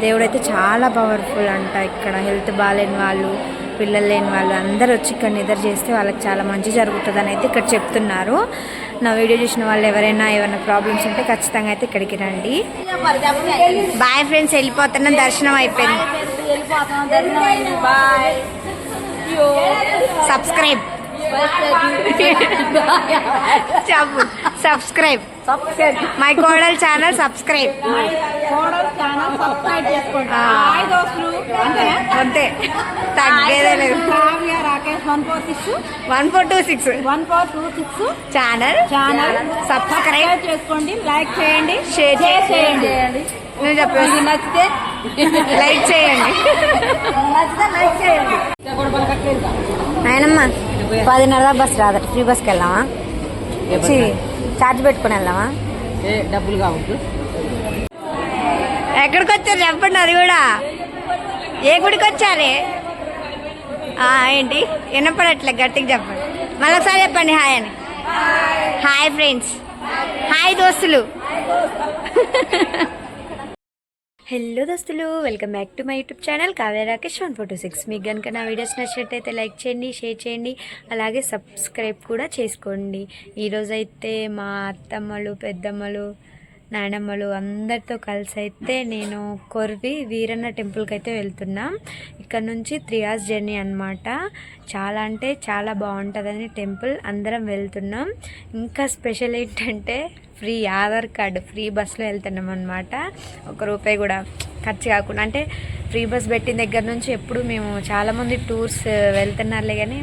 దేవుడైతే చాలా పవర్ఫుల్ అంట. ఇక్కడ హెల్త్ బాగాలేని వాళ్ళు, పిల్లలు లేని వాళ్ళు అందరూ వచ్చి ఇక్కడ నిద్ర చేస్తే వాళ్ళకి చాలా మంచి జరుగుతుందని అయితే ఇక్కడ చెప్తున్నారు. నా వీడియో చూసిన వాళ్ళు ఎవరైనా ఏమైనా ప్రాబ్లమ్స్ ఉంటే ఖచ్చితంగా అయితే ఇక్కడికి రండి. బాయ్ ఫ్రెండ్స్, వెళ్ళిపోతున్నాం. దర్శనం అయిపోయింది. సబ్స్క్రైబ్ సబ్స్క్రైబ్ మై కోడల్ ఛానల్ సబ్స్క్రైబ్. అంతే, తగ్గేదే లేదు. 1426 ఛానల్ సబ్స్క్రైబ్ చేసుకోండి, లైక్ చేయండి, షేర్ చేయండి. నువ్వు చెప్పేసి నచ్చితే లైక్ చేయండి. ఆయనమ్మా 10:30 బస్ రాదు. ఫ్రీ బస్కి వెళ్దామా? ఛార్జ్ పెట్టుకుని వెళ్దామా? డబ్బులు కావద్దు. ఎక్కడికి వచ్చారు చెప్పండి. అది కూడా ఏ గుడికి వచ్చారే? ఏంటి వినపడట్లే, గట్టిగా చెప్పండి. మళ్ళీ ఒకసారి చెప్పండి హాయ్ అని. హాయ్ ఫ్రెండ్స్, హాయ్ దోస్తులు. హలో దోస్తులు, welcome back to my YouTube channel Kavya Rakesh 146. మీకు కనుక నా వీడియోస్ నచ్చినట్టయితే లైక్ చేయండి, షేర్ చేయండి, అలాగే సబ్స్క్రైబ్ కూడా చేసుకోండి. ఈరోజైతే మా అత్తమ్మలు, పెద్దమ్మలు, నాయనమ్మలు అందరితో కలిసి అయితే నేను కొర్వి వీరన్న టెంపుల్కి అయితే వెళ్తున్నాం. ఇక్కడ నుంచి 3 hours జర్నీ అనమాట. చాలా అంటే చాలా బాగుంటుందని టెంపుల్ అందరం వెళ్తున్నాం. ఇంకా స్పెషల్ ఏంటంటే ఫ్రీ ఆధార్ కార్డు, ఫ్రీ బస్సులో వెళ్తున్నాం అనమాట. ₹1 కూడా ఖర్చు కాకుండా. అంటే ఫ్రీ బస్ పెట్టిన దగ్గర నుంచి ఎప్పుడు మేము చాలామంది టూర్స్ వెళ్తున్నారులే, కానీ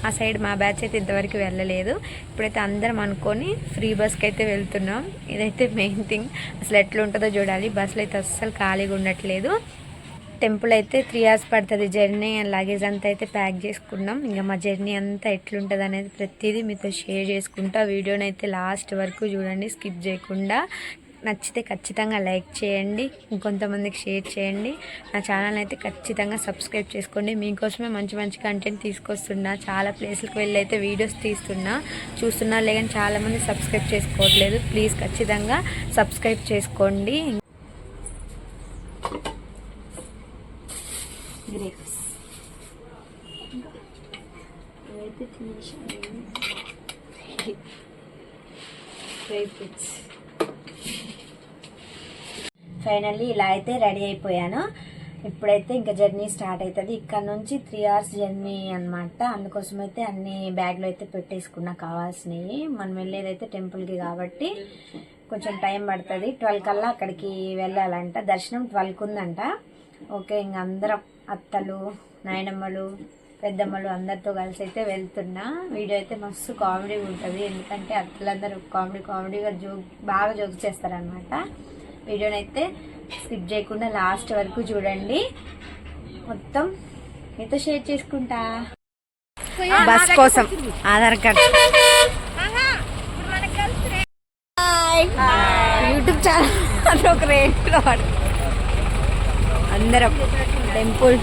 ఆ సైడ్ మా బ్యాచ్ అయితే ఇంతవరకు వెళ్ళలేదు. ఇప్పుడైతే అందరం అనుకొని ఫ్రీ బస్కి అయితే వెళ్తున్నాం. ఇదైతే మెయిన్ థింగ్. అసలు ఎట్లుంటుందో చూడాలి. బస్సులు అయితే అస్సలు ఖాళీగా ఉండట్లేదు. టెంపుల్ అయితే 3 hours పడుతుంది జర్నీ. లగేజ్ అంతా అయితే ప్యాక్ చేసుకున్నాం. ఇంకా మా జర్నీ అంతా ఎట్లుంటుంది అనేది ప్రతిదీ మీతో షేర్ చేసుకుంటా. వీడియోని అయితే లాస్ట్ వరకు చూడండి, స్కిప్ చేయకుండా. నచ్చితే ఖచ్చితంగా లైక్ చేయండి, ఇంకొంతమందికి షేర్ చేయండి. నా ఛానల్ అయితే ఖచ్చితంగా సబ్స్క్రైబ్ చేసుకోండి. మీకోసమే మంచి మంచి కంటెంట్ తీసుకొస్తున్నా. చాలా ప్లేస్లకు వెళ్ళి అయితే వీడియోస్ తీస్తున్నా, చూస్తున్నారు కానీ చాలామంది సబ్స్క్రైబ్ చేసుకోవట్లేదు. ప్లీజ్ ఖచ్చితంగా సబ్స్క్రైబ్ చేసుకోండి. ఫైనల్లీ ఇలా అయితే రెడీ అయిపోయాను. ఇప్పుడైతే ఇంకా జర్నీ స్టార్ట్ అవుతుంది. ఇక్కడ నుంచి 3 hours జర్నీ అనమాట. అందుకోసం అయితే అన్ని బ్యాగ్లో అయితే పెట్టేసుకున్నా కావాల్సినవి. మనం వెళ్ళేదైతే టెంపుల్కి కాబట్టి కొంచెం టైం పడుతుంది. 12 కల్లా అక్కడికి వెళ్ళాలంట. దర్శనం 12కి ఉందంట. ఓకే, ఇంకా అందరం అత్తలు, నాయనమ్మలు, పెద్దమ్మలు అందరితో కలిసి అయితే వెళ్తున్నా. వీడియో అయితే మస్తు కామెడీ ఉంటుంది. ఎందుకంటే అత్తలందరూ కామెడీగా బాగా జోక్ చేస్తారనమాట. వీడియోనైతే స్కిప్ చేయకుండా లాస్ట్ వరకు చూడండి. మొత్తం మీతో షేర్ చేసుకుంటా. బస్ కోసం ఆధార్ కార్డు, యూట్యూబ్ ఛానల్ ఒక రేట్లో అందరం టెంపుల్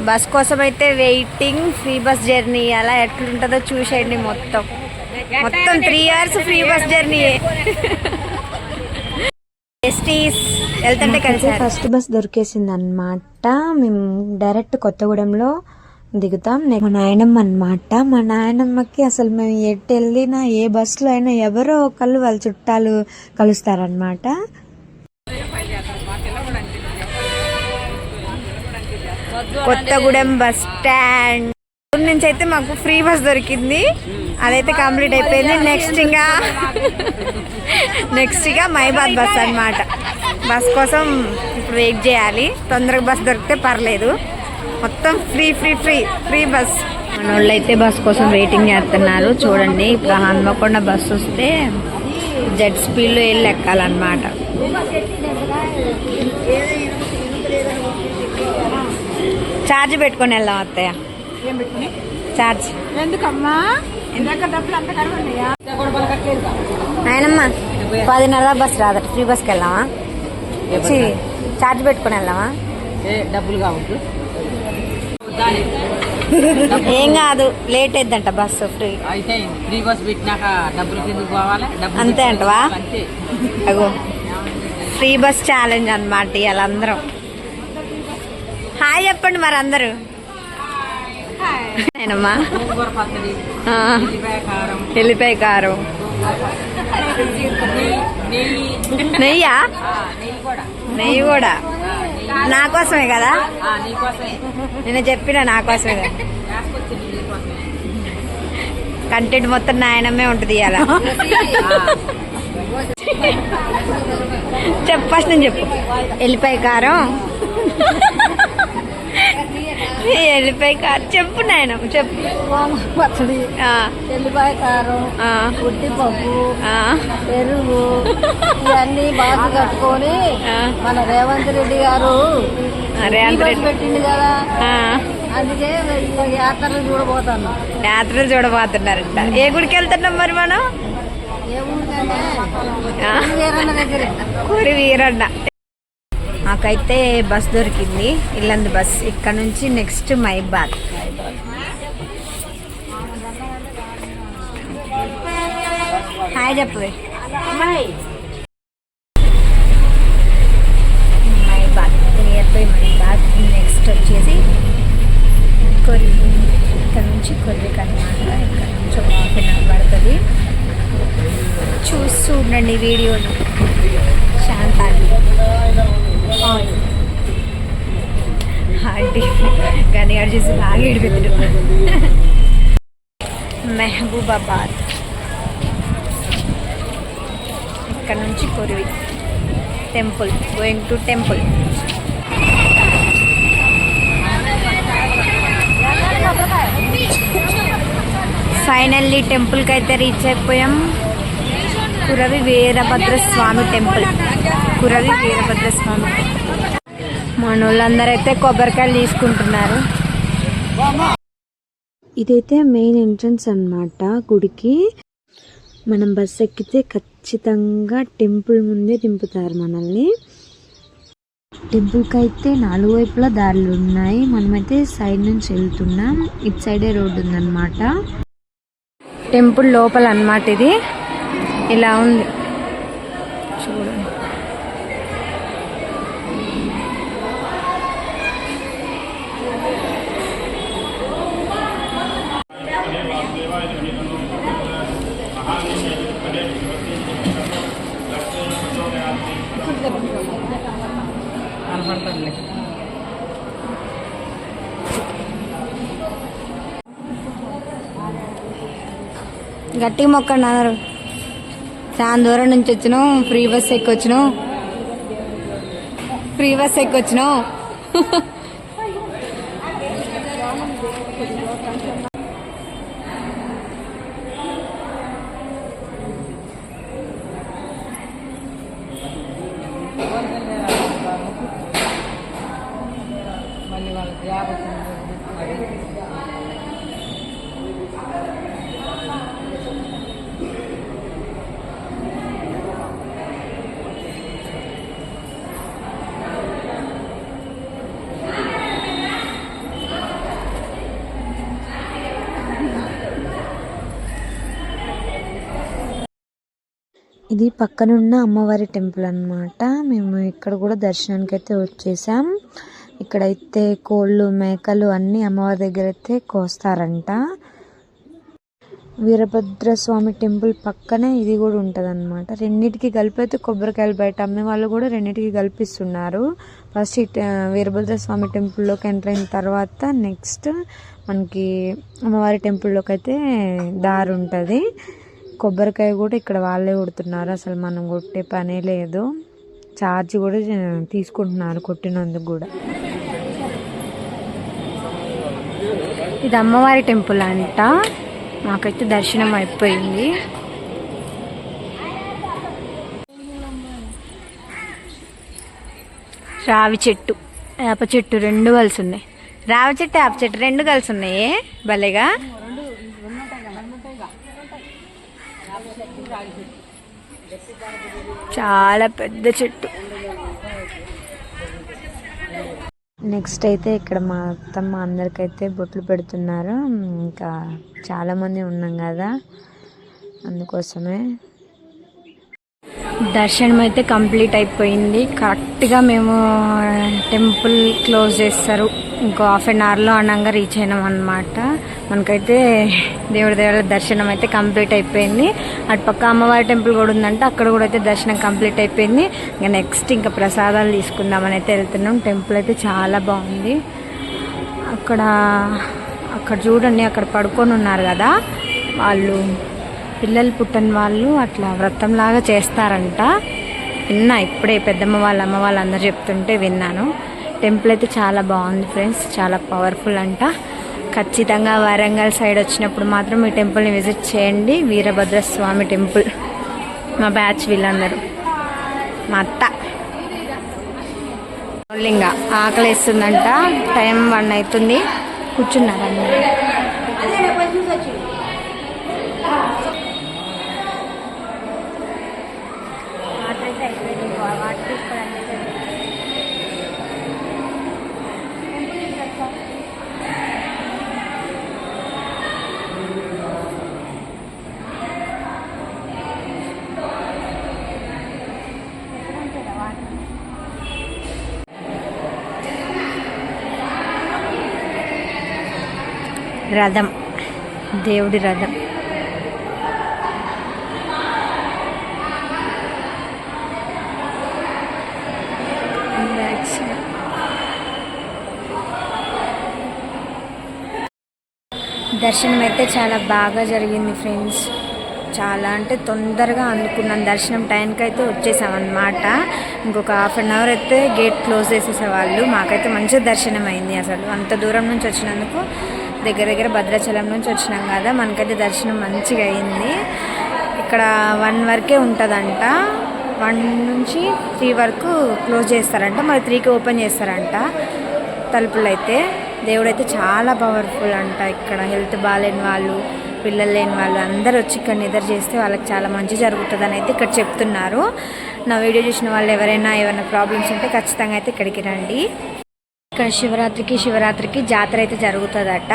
బస్ కోసం అయితే వెయిటింగ్. ఫ్రీ బస్ జర్నీ అలా ఎట్లుంటుందో చూసేయండి. మొత్తం 3 hours ఫ్రీ బస్ జర్నీ. వెళ్తుంటే కలిసి ఫస్ట్ బస్ దొరికేసింది అనమాట. మేము డైరెక్ట్ కొత్తగూడెంలో దిగుతాం. మా నాయనమ్మ అనమాట. మా నాయనమ్మకి అసలు మేము ఎటు వెళ్ళినా ఏ బస్సులో అయినా ఎవరో ఒకళ్ళు వాళ్ళ చుట్టాలు కలుస్తారనమాట. కొత్తగూడెం బస్ స్టాండ్ నుంచి అయితే మాకు ఫ్రీ బస్ దొరికింది. అదైతే కంప్లీట్ అయిపోయింది. నెక్స్ట్ ఇక మైబాద్ బస్ అనమాట. బస్ కోసం ఇప్పుడు వెయిట్ చేయాలి. తొందరగా బస్ దొరికితే పర్లేదు. మొత్తం ఫ్రీ బస్. మన వాళ్ళు అయితే బస్ కోసం వెయిటింగ్ చేస్తున్నారు. చూడండి, ఇప్పుడు హన్మకొండ బస్ వస్తే జెట్ స్పీడ్లో వెళ్ళి ఎక్కాలన్నమాట. ఛార్జ్ పెట్టుకొని వెళ్దాం అత్తయ్య. ఛార్జ్ ఎందుకమ్మా? ఆయనమ్మా 10:30 బస్ రాదు. ఫ్రీ బస్కి వెళ్దామా? ఛార్జ్ పెట్టుకుని వెళ్దామా? డబ్బులు కావద్దు. ఏం కాదు, లేట్ అయిద్దంట బస్సు. అయితే ఫ్రీ బస్ పెట్టినాక డబ్బులు కిందకు పోవాలి. అంతే అంటవా? అంతే. అగో ఫ్రీ బస్ ఛాలెంజ్ అన్నమాట వాళ్ళందరం. హాయ్ చెప్పండి మరి అందరూ. నేనమ్మా గోంగూర పచ్చడి, ఆ, ఉల్లిపాయ కారం, ఎల్లిపాయ కారం, నెయ్యి, నెయ్యా? నెయ్యి కూడా. నెయ్యి కూడా నా కోసమే కదా? నీకోసమే నేను చెప్పిన నా కోసమే కదా. రాసుకొచ్చింది, నీకోసమే. కంటెంట్ మొత్తం నాయనమ్మే ఉంటుంది ఇవాళ. చెప్పు ఫస్ట్ నేను చెప్పు. ఎల్లిపాయ కారం, ఎల్లిపాయ కారం చెప్పు నాయన చెప్పు. పచ్చడి, ఆ, ఎల్లిపాయ కారం, ఆ, ఉట్టిపప్పు, ఆ, పెరుగు ఇవన్నీ బాగా కట్టుకొని ఆ. మన రేవంత్ రెడ్డి గారు రేవంత్ రెడ్డి. పెట్టింది కదా, ఆ, అందుకే యాత్రలు చూడబోతాను. యాత్రలు చూడబోతున్నారంట. ఏ గుడికి వెళ్తున్నాం మరి మనం? ఏముందంటే ఆ, వీరన్న దగ్గర కోరి వీరన్న. మాకైతే బస్ దొరికింది, ఇల్లందు బస్. ఇక్కడ నుంచి నెక్స్ట్ మైబాద్. హాయ్ చెప్పు. మైబాద్, నియర్ బై మైబాద్. నెక్స్ట్ వచ్చేసి కొర్రి. ఇక్కడ నుంచి కొర్రికి అన్నమాట. ఇక్కడ నుంచి ఒక హాఫ్ అన్ అవర్ పడుతుంది. చూస్తూ ఉండండి వీడియోని. శాంతాన్ని ఆంటీ కానీ అడు చూసి బాగా ఏడిపెట్టాడు. మెహబూబాబాద్. ఇక్కడ నుంచి Kuravi temple. Going to temple. Finally టెంపుల్కి అయితే రీచ్ అయిపోయాం. కురవి వీరభద్ర స్వామి టెంపుల్. కురవి వీరభద్ర స్వామి టెంపుల్. మన వాళ్ళందరూ అయితే కొబ్బరికాయలు తీసుకుంటున్నారు. ఇదైతే మెయిన్ ఎంట్రన్స్ అన్నమాట గుడికి. మనం బస్ ఎక్కితే ఖచ్చితంగా టెంపుల్ ముందే దింపుతారు మనల్ని. టెంపుల్కి అయితే 4 వైపులా దారులు ఉన్నాయి. మనమైతే సైడ్ నుంచి వెళ్తున్నాం. ఇటు సైడే రోడ్డు ఉందన్నమాట. టెంపుల్ లోపల అన్నమాట ఇది. ఇలా ఉంది చూడండి. గట్టి మొక్కండి అందరు. చాలా దూరం నుంచి వచ్చినాం. ఫ్రీ బస్ ఎక్కొచ్చినాం. ఫ్రీ బస్ ఎక్కొచ్చినాం. మళ్ళీ వాళ్ళకి 50 ఇది పక్కనున్న అమ్మవారి టెంపుల్ అన్నమాట. మేము ఇక్కడ కూడా దర్శనానికి అయితే వచ్చేసాం. ఇక్కడైతే కోళ్ళు మేకలు అన్నీ అమ్మవారి దగ్గర అయితే కోస్తారంట. వీరభద్ర స్వామి టెంపుల్ పక్కనే ఇది కూడా ఉంటుంది అన్నమాట. రెండింటికి కలిపి అయితే కొబ్బరికాయలు బయట అమ్మే వాళ్ళు కూడా రెండింటికి కల్పిస్తున్నారు. ఫస్ట్ వీరభద్ర స్వామి టెంపుల్లోకి ఎంటర్ అయిన తర్వాత నెక్స్ట్ మనకి అమ్మవారి టెంపుల్లోకి అయితే దారి ఉంటుంది. కొబ్బరికాయ కూడా ఇక్కడ వాళ్ళే కొడుతున్నారు. అసలు మనం కొట్టే పనే లేదు. ఛార్జ్ కూడా తీసుకుంటున్నారు కొట్టినందుకు కూడా. ఇది అమ్మవారి టెంపుల్ అంట. మాకైతే దర్శనం అయిపోయింది. రావి చెట్టు, వేప చెట్టు రెండు కలిసి ఉన్నాయి. రావి చెట్టు వేప చెట్టు రెండు కలిసి ఉన్నాయి భలేగా. చాలా పెద్ద చెట్టు. నెక్స్ట్ అయితే ఇక్కడ మా అత్తమ్మ అందరికైతే బొట్లు పెడుతున్నారు. ఇంకా చాలామంది ఉన్నాం కదా అందుకోసమే. దర్శనం అయితే కంప్లీట్ అయిపోయింది. కరెక్ట్గా మేము టెంపుల్ క్లోజ్ చేస్తారు ఇంకో హాఫ్ అన్ అవర్లో అనగా రీచ్ అయినాం అనమాట. మనకైతే దేవుడి దేవుళ్ళ దర్శనం అయితే కంప్లీట్ అయిపోయింది. అటు పక్క అమ్మవారి టెంపుల్ కూడా ఉందంటే అక్కడ కూడా అయితే దర్శనం కంప్లీట్ అయిపోయింది. ఇంకా నెక్స్ట్ ఇంకా ప్రసాదాలు తీసుకుందామని అయితే వెళ్తున్నాం. టెంపుల్ అయితే చాలా బాగుంది. అక్కడ చూడండి, అక్కడ పడుకొని ఉన్నారు కదా వాళ్ళు, పిల్లలు పుట్టని వాళ్ళు అట్లా వ్రతంలాగా చేస్తారంట. విన్నా ఇప్పుడే పెద్దమ్మ వాళ్ళ అమ్మ వాళ్ళు అందరూ చెప్తుంటే విన్నాను. టెంపుల్ అయితే చాలా బాగుంది ఫ్రెండ్స్, చాలా పవర్ఫుల్ అంట. ఖచ్చితంగా వరంగల్ సైడ్ వచ్చినప్పుడు మాత్రం ఈ టెంపుల్ని విజిట్ చేయండి. వీరభద్రస్వామి టెంపుల్. మా బ్యాచ్ వీళ్ళందరూ, మా అత్త ఇంకా ఆకలి వేస్తుందంట. టైం 1 అవుతుంది. కూర్చున్నారండి. రథం, దేవుడి రథం. దర్శనం అయితే చాలా బాగా జరిగింది ఫ్రెండ్స్. చాలా అంటే తొందరగా అందుకున్నాం. దర్శనం టైంకి అయితే వచ్చేసామన్నమాట. ఇంకొక హాఫ్ అన్ అవర్ అయితే గేట్ క్లోజ్ చేసేసేవాళ్ళు. మాకైతే మంచిగా దర్శనం అయింది. అసలు అంత దూరం నుంచి వచ్చినందుకు, దగ్గర భద్రాచలం నుంచి వచ్చినాం కదా, మనకైతే దర్శనం మంచిగా అయింది. ఇక్కడ 1 వరకే ఉంటుందంట. 1 నుంచి 3 వరకు క్లోజ్ చేస్తారంట. మరి 3కి ఓపెన్ చేస్తారంట తలుపులు అయితే. దేవుడైతే చాలా పవర్ఫుల్ అంట. ఇక్కడ హెల్త్ బాగాలేని వాళ్ళు, పిల్లలు లేని వాళ్ళు అందరూ వచ్చి ఇక్కడ నిద్ర చేస్తే వాళ్ళకి చాలా మంచి జరుగుతుందని అయితే ఇక్కడ చెప్తున్నారు. నా వీడియో చూసిన వాళ్ళు ఏమైనా ప్రాబ్లమ్స్ ఉంటే ఖచ్చితంగా అయితే ఇక్కడికి రండి. ఇక్కడ శివరాత్రికి జాతర అయితే జరుగుతుందట.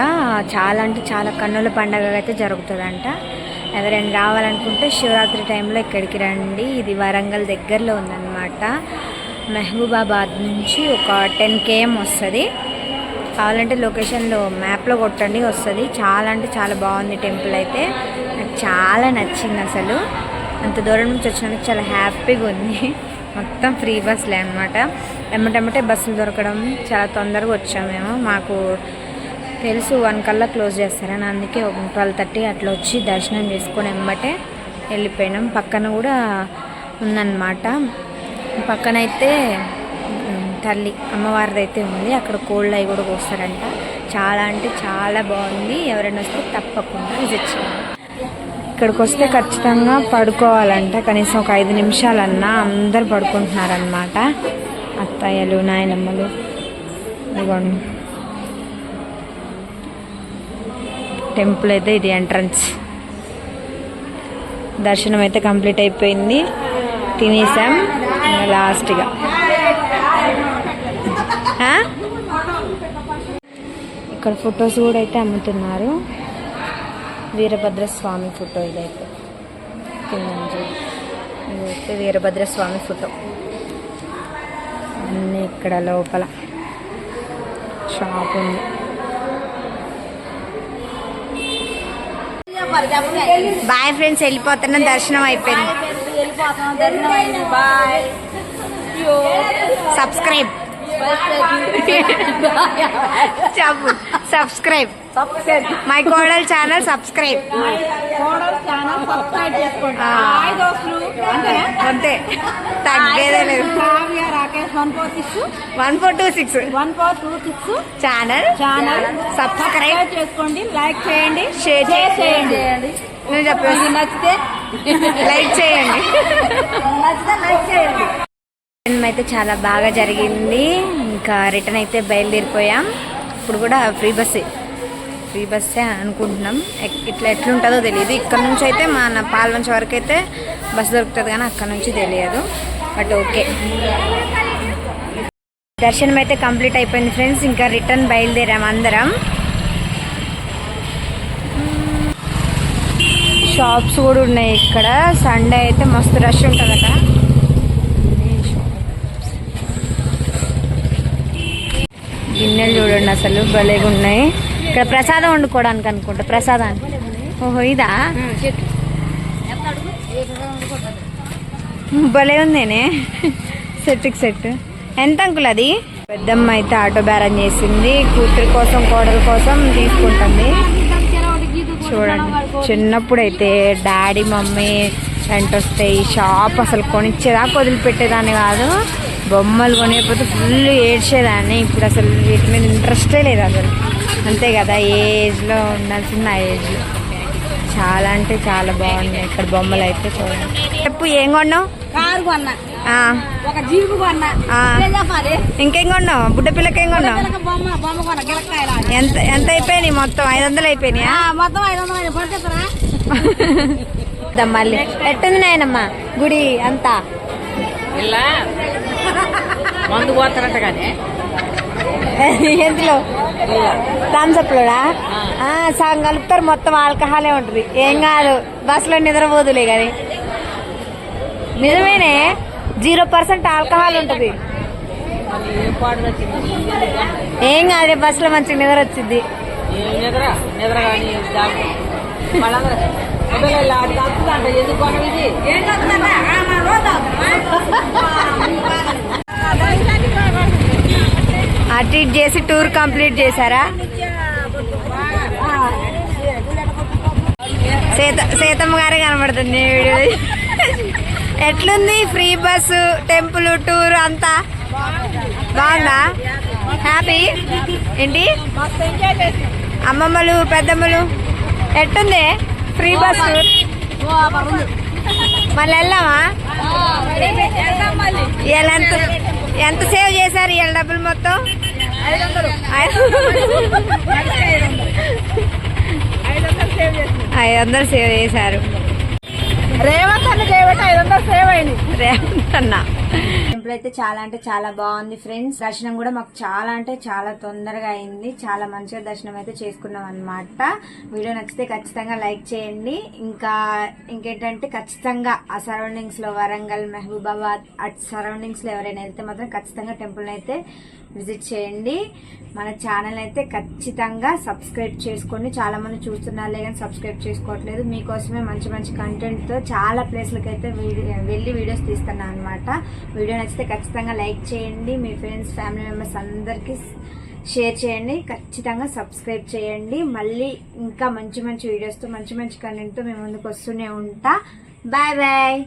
చాలా అంటే చాలా కన్నుల పండగ అయితే జరుగుతుందంట. ఎవరైనా రావాలనుకుంటే శివరాత్రి టైంలో ఇక్కడికి రండి. ఇది వరంగల్ దగ్గరలో ఉందన్నమాట. మహబూబాబాద్ నుంచి ఒక 10 km వస్తుంది. కావాలంటే లొకేషన్లో మ్యాప్లో కొట్టండి, వస్తుంది. చాలా అంటే చాలా బాగుంది టెంపుల్ అయితే. నాకు చాలా నచ్చింది అసలు. అంత దూరం నుంచి వచ్చినందుకు చాలా హ్యాపీగా ఉంది. మొత్తం ఫ్రీ బస్సులే అనమాట. ఎమ్మటెమ్మటే బస్సులు దొరకడం, చాలా తొందరగా వచ్చాము మేము. మాకు తెలుసు 1 కల్లా క్లోజ్ చేస్తారని, అందుకే ఒక 12:30 అట్లా వచ్చి దర్శనం చేసుకొని ఎమ్మటే వెళ్ళిపోయినాం. పక్కన కూడా ఉందన్నమాట. పక్కనైతే తల్లి అమ్మవారిది అయితే ఉంది. అక్కడ కోళ్ళు అవి కూడా కోస్తారంట. చాలా అంటే చాలా బాగుంది. ఎవరైనా వస్తే తప్పకుండా విజిట్ చేయండి. ఇక్కడికి వస్తే ఖచ్చితంగా పడుకోవాలంట. కనీసం ఒక 5 నిమిషాలన్నా. అందరు పడుకుంటున్నారనమాట. అత్తయ్యలు, నాయనమ్మలు. ఇదిగోండి టెంపుల్ అయితే ఇది ఎంట్రన్స్. దర్శనం అయితే కంప్లీట్ అయిపోయింది. తినేసాం లాస్ట్గా. ఇక్కడ ఫొటోస్ కూడా అయితే అమ్ముతున్నారు. వీరభద్రస్వామి ఫోటో ఇదైతే. ఇదైతే వీరభద్రస్వామి ఫోటో. అన్నీ ఇక్కడ లోపల షాప్ ఉంది. బాయ్ ఫ్రెండ్స్, వెళ్ళిపోతున్నాం. దర్శనం అయిపోయింది. సబ్స్క్రైబ్ చెప్పు. సబ్స్క్రైబ్ మై కోడల్ ఛానల్. సబ్స్క్రైబ్ అంతే, తగ్గేదే లేదు. 1426 ఛానల్ సబ్స్క్రైబ్ చేసుకోండి. లైక్ చేయండి, షేర్ చేయండి. నువ్వు చెప్పేసి నచ్చితే లైక్ చేయండి. అయితే చాలా బాగా జరిగింది. ఇంకా రిటర్న్ అయితే బయలుదేరిపోయాం. ఇప్పుడు కూడా ఫ్రీ బస్సే అనుకుంటున్నాం. ఇట్లా ఎట్లుంటుందో తెలియదు. ఇక్కడ నుంచి అయితే మన పాల్వంచ వరకు అయితే బస్సు దొరుకుతుంది, కానీ అక్కడ నుంచి తెలియదు. బట్ ఓకే, దర్శనం అయితే కంప్లీట్ అయిపోయింది ఫ్రెండ్స్. ఇంకా రిటర్న్ బయలుదేరాం అందరం. షాప్స్ కూడా ఉన్నాయి ఇక్కడ. సండే అయితే మస్తు రష్ ఉంటుందట. గిన్నెలు చూడండి అసలు భలేగా ఉన్నాయి. ఇక్కడ ప్రసాదం వండుకోవడానికి అనుకుంటా. ప్రసాదాన్ని ఓహో ఇదా భలే ఉందేనే సెట్కి సెట్. ఎంత అంకుల్ అది? పెద్దమ్మ అయితే ఆటో బేరం చేసింది. కూతురి కోసం కోడల కోసం తీసుకుంటుంది. చూడండి చిన్నప్పుడు అయితే డాడీ మమ్మీ వెంట వస్తే ఈ షాప్ అసలు కొనిచ్చేదాకా వదిలిపెట్టేదాన్ని కాదు. బొమ్మలు కొనేకపోతే ఫుల్ ఏడ్చేదాన్ని. ఇప్పుడు అసలు వీటి మీద ఇంట్రెస్టే లేదు అసలు. అంతే కదా, ఏ ఏజ్లో ఉండాల్సింది ఆ ఏజ్లో. చాలా అంటే చాలా బాగున్నాయి ఇక్కడ బొమ్మలు అయితే. చూడండి చెప్పు ఏం కొన్నావు? కారు కొన్నా, ఆ, ఒక జీపు కొన్నా. ఆ. చెప్పాలి ఇంకేం కొన్నావు? బుడ్డ పిల్లకి ఏం కొన్నావు? బొమ్మ బొమ్మ కొన్నా గిలక్కాయలు. ఎంత ఎంత అయిపోయినాయి మొత్తం? 500 అయిపోయినాయా? మొత్తం 500 పడుతుందా? మళ్ళీ ఎట్టుంది నాయనమ్మా గుడి అంతా? ఇలా మందు పోతారంట కానీ ఎందులో? థమ్స్అప్ లోడా? సగం కలుపుతారు, మొత్తం ఆల్కహాలే ఉంటుంది. ఏం కాదు, బస్సులో నిద్రపోదులే కానీ. నిజమేనే, 0% ఆల్కహాల్ ఉంటుంది. ఏం కాదు, బస్సులో మంచిగా నిద్ర వచ్చింది. నిద్ర కానీ అటు ఇటు చేసి టూర్ కంప్లీట్ చేశారా? సీతమ్మ గారే కనబడుతుంది వీడియో. ఎట్లుంది ఫ్రీ బస్సు, టెంపుల్ టూర్ అంతా బాగుందా? హ్యాపీ ఏంటి? అమ్మమ్మలు పెద్దమ్మలు ఎట్టుంది ఫ్రీ బస్సు? మళ్ళీ వెళ్దామా? ఇవాళ ఎంత సేవ్ చేశారు ఇవాళ డబ్బులు మొత్తం? 500 సేవ్ చేశారు. రేవంత్ అన్న చేయబట్టి 500 సేవ్ అయింది. రేవంత్ అన్న టెంపుల్ అయితే చాలా అంటే చాలా బాగుంది ఫ్రెండ్స్. దర్శనం కూడా మాకు చాలా అంటే చాలా తొందరగా అయింది. చాలా మంచిగా దర్శనం అయితే చేసుకున్నాం అన్నమాట. వీడియో నచ్చితే ఖచ్చితంగా లైక్ చేయండి. ఇంకేంటంటే ఖచ్చితంగా ఆ సరౌండింగ్స్ లో వరంగల్, మహబూబాబాద్ అటు సరౌండింగ్స్ లో ఎవరైనా వెళ్తే మాత్రం ఖచ్చితంగా టెంపుల్ అయితే విజిట్ చేయండి. మన ఛానల్ అయితే ఖచ్చితంగా సబ్స్క్రైబ్ చేసుకోండి. చాలా మంది చూస్తున్నారులే కానీ సబ్స్క్రైబ్ చేసుకోవట్లేదు. మీకోసమే మంచి మంచి కంటెంట్ తో చాలా ప్లేస్లకు అయితే వెళ్ళి వీడియోస్ తీస్తున్నాను అనమాట. వీడియో నచ్చితే ఖచ్చితంగా లైక్ చేయండి. మీ ఫ్రెండ్స్, ఫ్యామిలీ మెంబర్స్ అందరికీ షేర్ చేయండి. ఖచ్చితంగా సబ్స్క్రైబ్ చేయండి. మళ్ళీ ఇంకా మంచి మంచి వీడియోస్తో మంచి మంచి కంటెంట్తో మేము ముందుకు వస్తూనే ఉంటా. Bye bye.